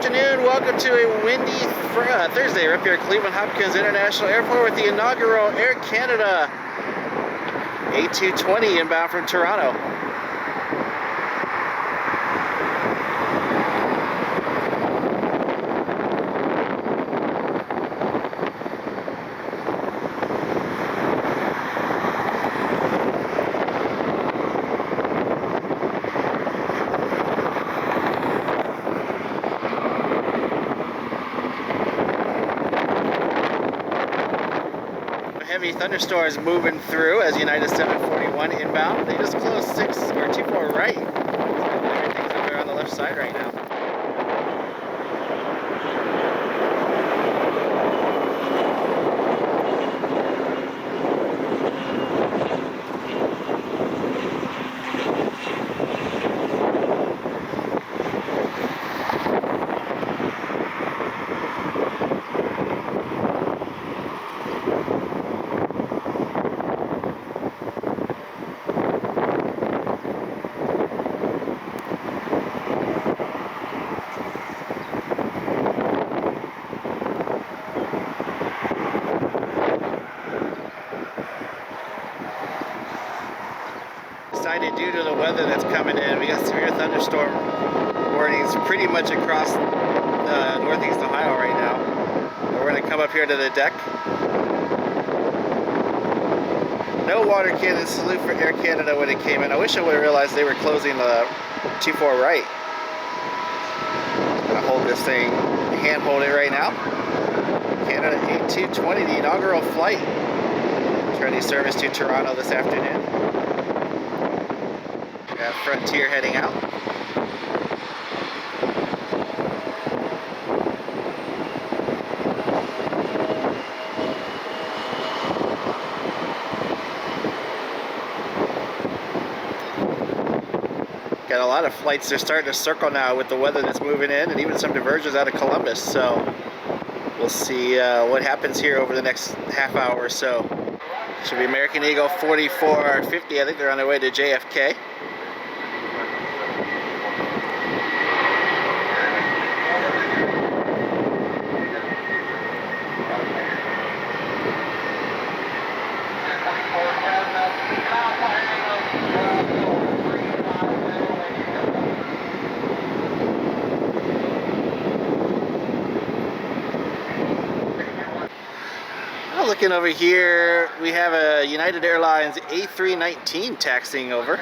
afternoon. Welcome to a windy Thursday. We're up here at Cleveland Hopkins International Airport with the inaugural Air Canada A220 inbound from Toronto. Heavy thunderstorms moving through as United 741 inbound. They just closed 24 right. So everything's over on the left side right now. Decided due to the weather that's coming in, we got severe thunderstorm warnings pretty much across northeast Ohio right now. And we're going to come up here to the deck. No water cannon salute for Air Canada when it came in. I wish I would have realized they were closing the 24 right. I'm going to hold this thing, hand hold it right now. Canada A220, the inaugural flight. Returning service to Toronto this afternoon. Got Frontier heading out. Got a lot of flights. They're starting to circle now with the weather that's moving in, and even some diversions out of Columbus. So we'll see what happens here over the next half hour or so. Should be American Eagle 4450. I think they're on their way to JFK. Looking over here, we have a United Airlines A319 taxiing over.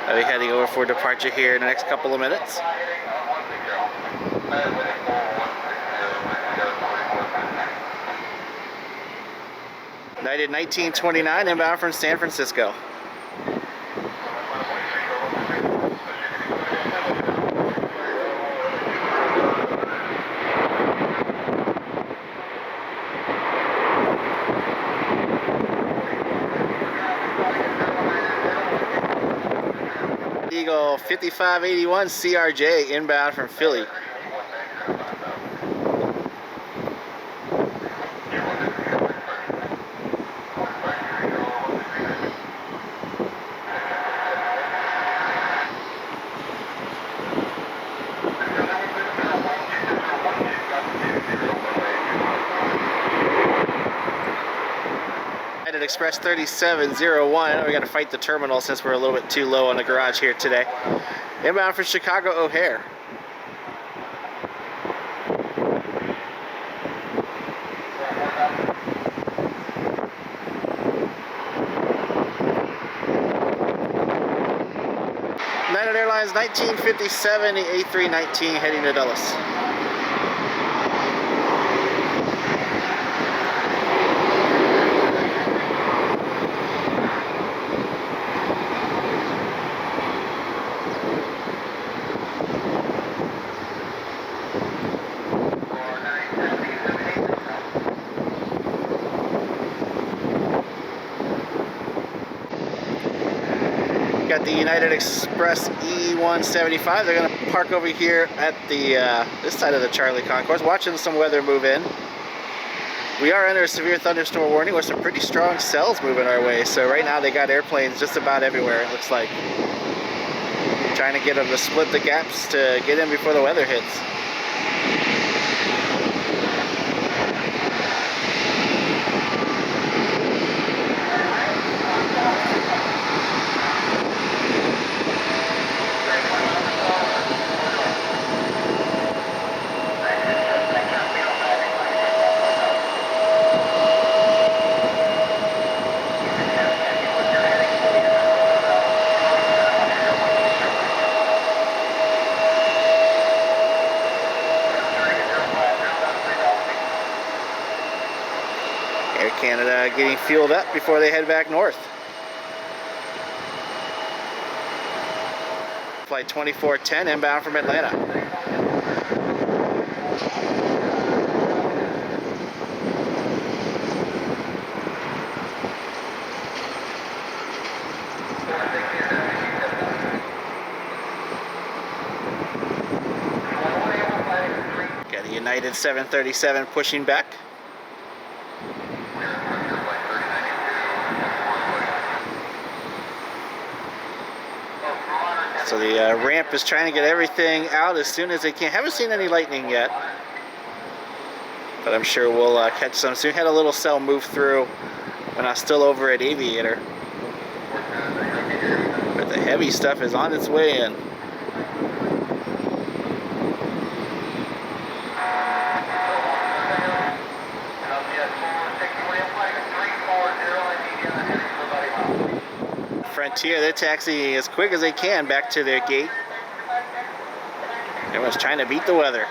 I'll be heading over for departure here in the next couple of minutes. United 1929 inbound from San Francisco. Eagle 5581 CRJ inbound from Philly. Express 3701. We got to fight the terminal since we're a little bit too low on the garage here today. Inbound from Chicago O'Hare. United Airlines 1957, the A319 heading to Dulles. Got the United Express E175. They're going to park over here at the this side of the Charlie Concourse, watching some weather move in. We are under a severe thunderstorm warning with some pretty strong cells moving our way. So right now they got airplanes just about everywhere, it looks like. Trying to get them to split the gaps to get in before the weather hits. Air Canada getting fueled up before they head back north. Flight 2410 inbound from Atlanta. Got a United 737 pushing back. So the ramp is trying to get everything out as soon as they can. Haven't seen any lightning yet, but I'm sure we'll catch some soon. Had a little cell move through when I was still over at Aviator. But the heavy stuff is on its way in. Frontier, they're taxiing as quick as they can back to their gate. Everyone's trying to beat the weather.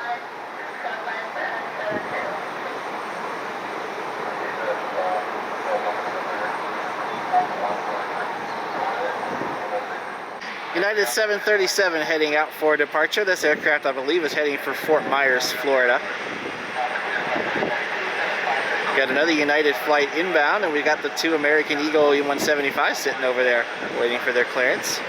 United 737 heading out for departure. This aircraft, I believe, is heading for Fort Myers, Florida. Got another United flight inbound, and we got the two American Eagle E175 sitting over there waiting for their clearance.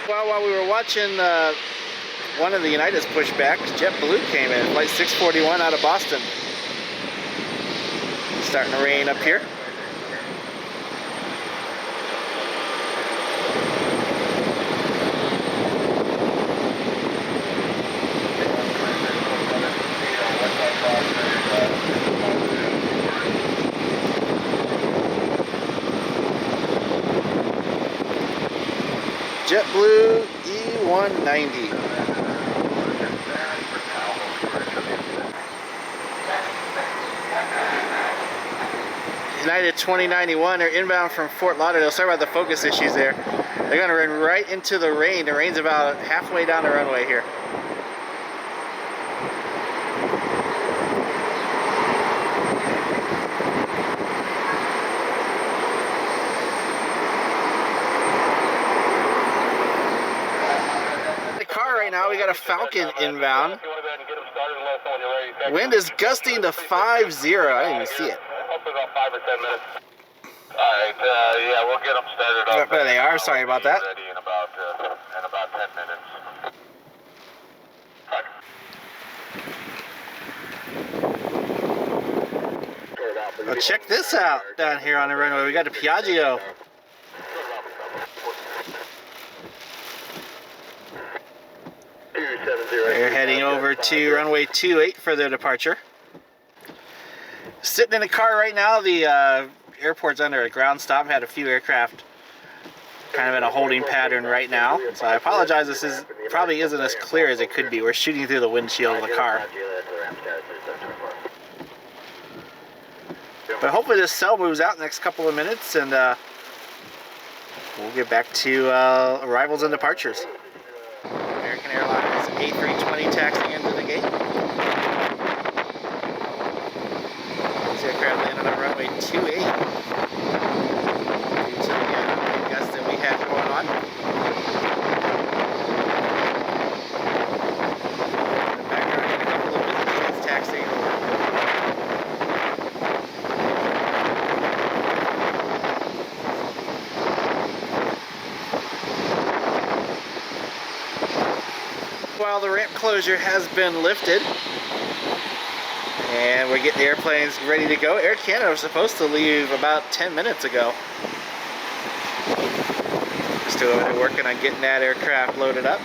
Well, while we were watching one of the United's pushbacks, JetBlue came in, flight 641 out of Boston. Starting to rain up here. JetBlue E190. United 2091 are inbound from Fort Lauderdale. Sorry about the focus issues there. They're going to run right into the rain. The rain's about halfway down the runway here. Right now we got a Falcon inbound. Wind is gusting to 50. I didn't even see it. About 5 or 10 minutes. Alright, yeah, we'll get them started up. There they are, sorry about that. Ready in about 10 minutes. Well, check this out down here on the runway. We got a Piaggio. They're heading over to runway 28 for their departure. Sitting in a car right now. The airport's under a ground stop. Had a few aircraft kind of in a holding pattern right now. So I apologize. This probably isn't as clear as it could be. We're shooting through the windshield of the car. But hopefully this cell moves out in the next couple of minutes, and we'll get back to arrivals and departures. American Airlines A320 taxiing into the gate. This aircraft landed on runway 28 due to the gusts that we had going on. In the background, a couple of business jets taxiing over. While the ramp closure has been lifted, And we're getting the airplanes ready to go. Air Canada was supposed to leave about 10 minutes ago. Still over there working on getting that aircraft loaded up.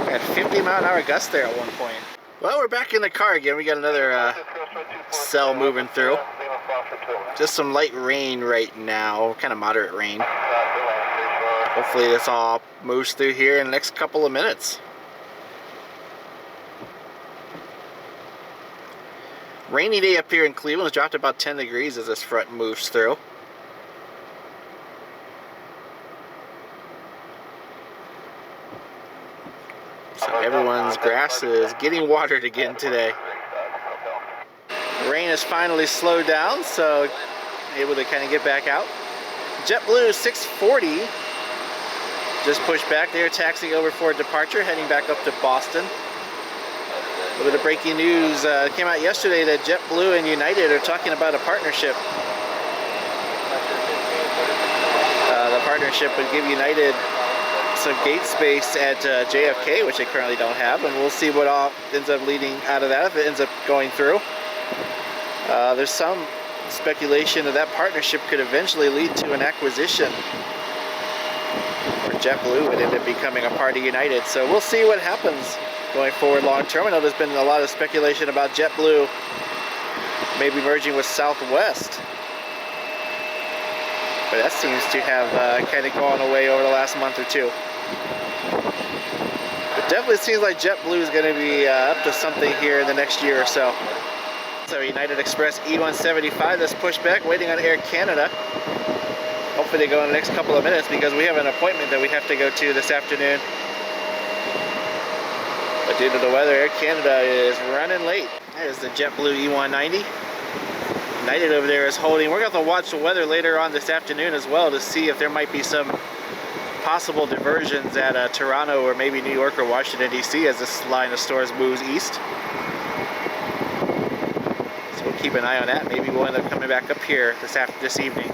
We had 50-mile-an-hour gusts there at one point. Well, we're back in the car again. We got another cell moving through. Just some light rain right now, kind of moderate rain. Hopefully this all moves through here in the next couple of minutes. Rainy day up here in Cleveland. It's dropped about 10 degrees as this front moves through. So everyone's grass is getting watered again today. The rain has finally slowed down, so able to kind of get back out. JetBlue 640 just pushed back. They're taxiing over for departure, heading back up to Boston. A little bit of breaking news came out yesterday that JetBlue and United are talking about a partnership. The partnership would give United some gate space at JFK, which they currently don't have, and we'll see what all ends up leading out of that if it ends up going through. There's some speculation that that partnership could eventually lead to an acquisition, where JetBlue would end up becoming a part of United. So we'll see what happens going forward long term. I know there's been a lot of speculation about JetBlue maybe merging with Southwest, but that seems to have kind of gone away over the last month or two. It definitely seems like JetBlue is going to be up to something here in the next year or so. So United Express E175 that's pushed back, waiting on Air Canada. Hopefully they go in the next couple of minutes because we have an appointment that we have to go to this afternoon. But due to the weather, Air Canada is running late. There's the JetBlue E190. United over there is holding. We're going to have to watch the weather later on this afternoon as well to see if there might be some possible diversions at Toronto or maybe New York or Washington, D.C. as this line of stores moves east. So we'll keep an eye on that. Maybe we'll end up coming back up here this evening.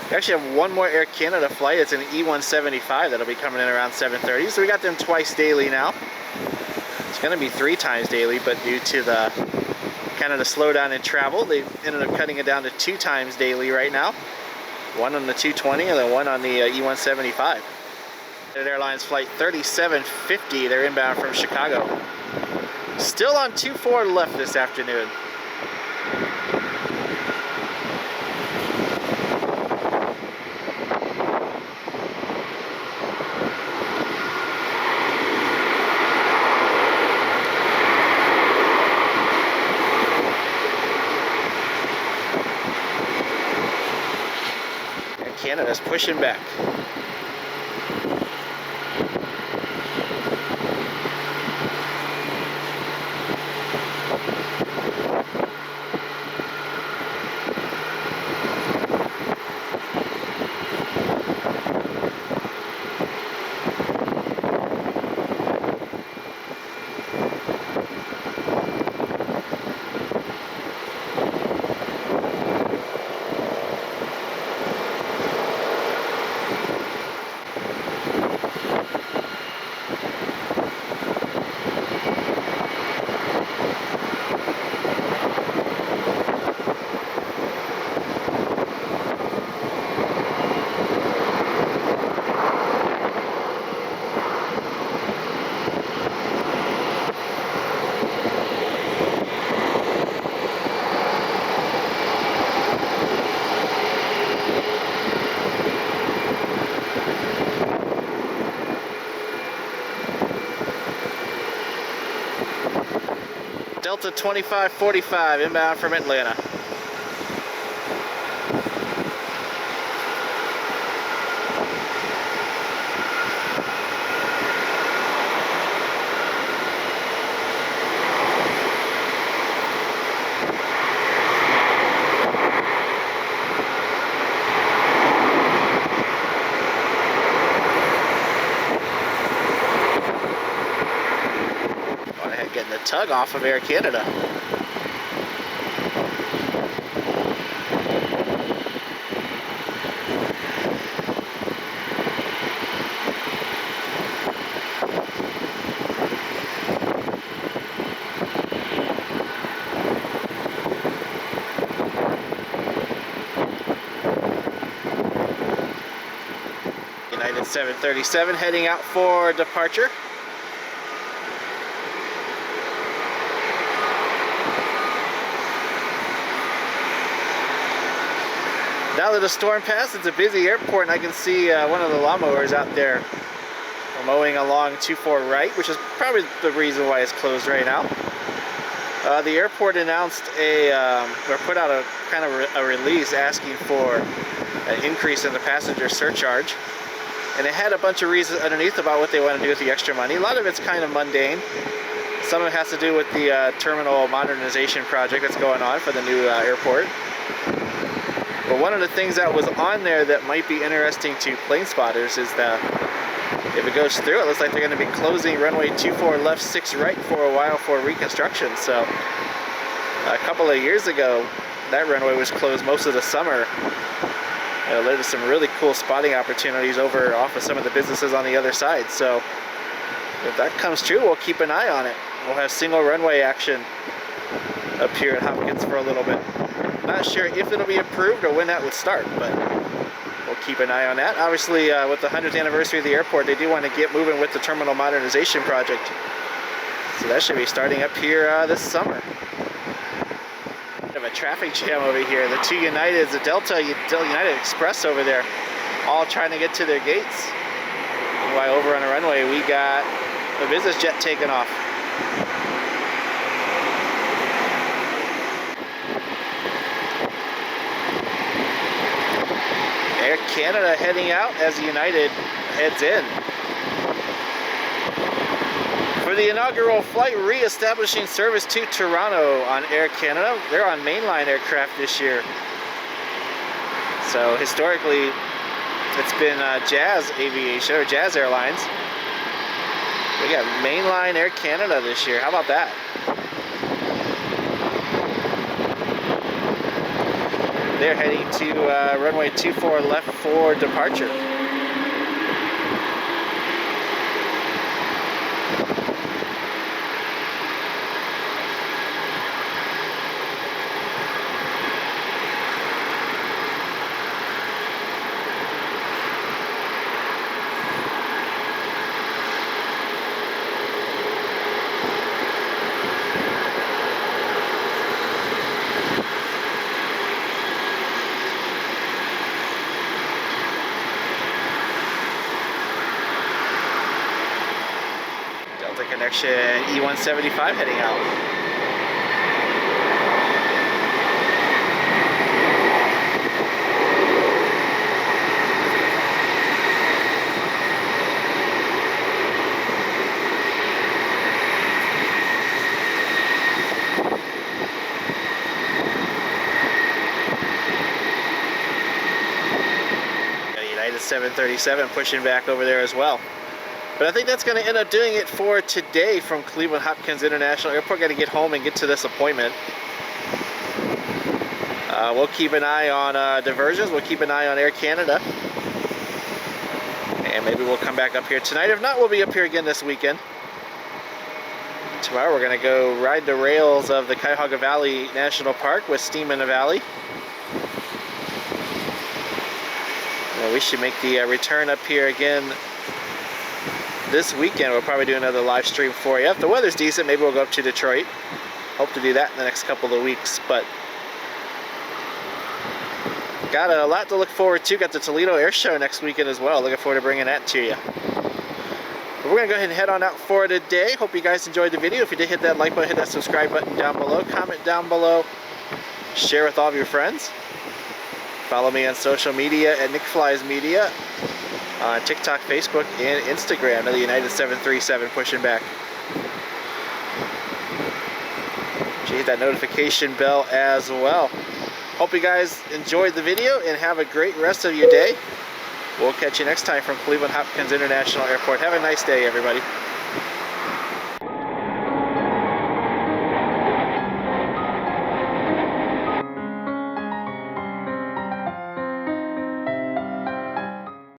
We actually have one more Air Canada flight. It's an E175 that'll be coming in around 7:30. So we got them twice daily now. It's going to be 3 times daily, but due to the kind of the slowdown in travel, they ended up cutting it down to 2 times daily right now. One on the 220 and then one on the E175. United Airlines flight 3750. They're inbound from Chicago. Still on 24 left this afternoon. Canada's pushing back. Delta 2545 inbound from Atlanta. Getting the tug off of Air Canada. 737 heading out for departure. Now that the storm passed, it's a busy airport, and I can see one of the lawnmowers out there mowing along 24 right, which is probably the reason why it's closed right now. The airport announced or put out a kind of a release asking for an increase in the passenger surcharge, and it had a bunch of reasons underneath about what they want to do with the extra money. A lot of it's kind of mundane. Some of it has to do with the terminal modernization project that's going on for the new airport. But one of the things that was on there that might be interesting to plane spotters is that if it goes through, it looks like they're going to be closing runway 24 left 6 right for a while for reconstruction. So a couple of years ago, that runway was closed most of the summer. It led to some really cool spotting opportunities over off of some of the businesses on the other side. So if that comes true, we'll keep an eye on it. We'll have single runway action up here at Hopkins for a little bit. Not sure if it'll be approved or when that would start, but we'll keep an eye on that. Obviously, with the 100th anniversary of the airport, they do want to get moving with the terminal modernization project. So that should be starting up here this summer. We have a traffic jam over here. The two Uniteds, the Delta United Express over there, all trying to get to their gates. While over on the runway, we got a business jet taking off. Air Canada heading out as United heads in. For the inaugural flight, re-establishing service to Toronto on Air Canada. They're on mainline aircraft this year. So historically, it's been Jazz Aviation, or Jazz Airlines. We got mainline Air Canada this year. How about that? They're heading to runway 24 left for departure. Connection E175 heading out. United 737 pushing back over there as well. But I think that's going to end up doing it for today from Cleveland Hopkins International Airport. Got to get home and get to this appointment. We'll keep an eye on diversions. We'll keep an eye on Air Canada. And maybe we'll come back up here tonight. If not, we'll be up here again this weekend. Tomorrow we're going to go ride the rails of the Cuyahoga Valley National Park with Steam in the Valley. And we should make the return up here again this weekend. We'll probably do another live stream for you. If the weather's decent, maybe we'll go up to Detroit. Hope to do that in the next couple of weeks, but got a lot to look forward to. Got the Toledo Air Show next weekend as well. Looking forward to bringing that to you. But we're going to go ahead and head on out for today. Hope you guys enjoyed the video. If you did, hit that like button, hit that subscribe button down below. Comment down below. Share with all of your friends. Follow me on social media at Nick Flies Media. On TikTok, Facebook, and Instagram. The United 737 pushing back. Hit that notification bell as well. Hope you guys enjoyed the video and have a great rest of your day. We'll catch you next time from Cleveland Hopkins International Airport. Have a nice day, everybody.